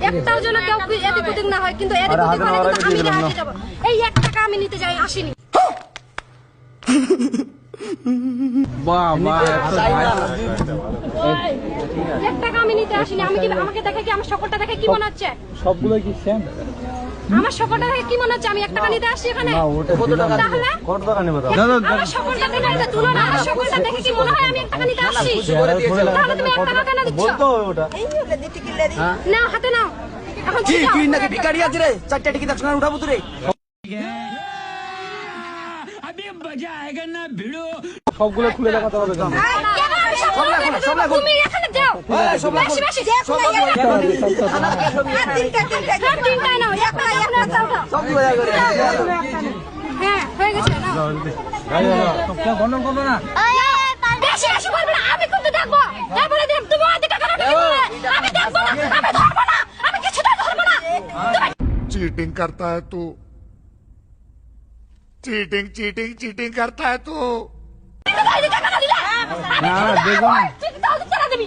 একটাও যেন কেউ এদিক ওদিক না হয়, কিন্তু এদিক ওদিক হলে কিন্তু আমি হারিয়ে যাবো। এই 1 টাকা আমি নিতে যাই আসিনি। বাবা 1 টাকা আমি নিতে আসিনি। আমি কি আমাকে দেখে কি আমার সকলটা দেখে কি মনে হচ্ছে? সবগুলো কি সেম? আমার সকলটা দেখে কি মনে হচ্ছে আমি 1 টাকা নিতে আসছি এখানে? তাহলে কত টাকা নেবে দাও? আমার সকলটা দেখে এটা তুলনা, আমার সকলটা দেখে কি মনে হয় আমি 1 টাকা নিতে আসছি? তাহলে তুমি 1 টাকা কেন দিচ্ছ? বলতে হবে ওটা। নাও হাতে নাও। এখন কি যাও। তুই নাকি ভিখারি আছিস রে? 4টা টিকিট একসঙ্গে উঠাবো তুই রে? সবগুলো খুলে দেখাতে হবে কেন? সব না, তুমি এখানে যাও। বেশি বেশি সব তিনটাই নাও, একটা উঠাও। হ্যাঁ হয়ে গেছে নাও। গন্ডন করবে না? বেশি বেশি বলবে না, আমি কিন্তু দেখবো। তারপরে দেখ তুমি ওদিকে কেন ঢুকে পড়লে? আমি দেখবো না, আমি ধরবো না, আমি কিছুটা ধরবো না। चीटिंग करता है तू चीटिंग चीटिंग चीटिंग करता है तू তুমি ওদিকে কেন দিলে? না দেখো না। তুই তো ওদিকে কেন দিবি?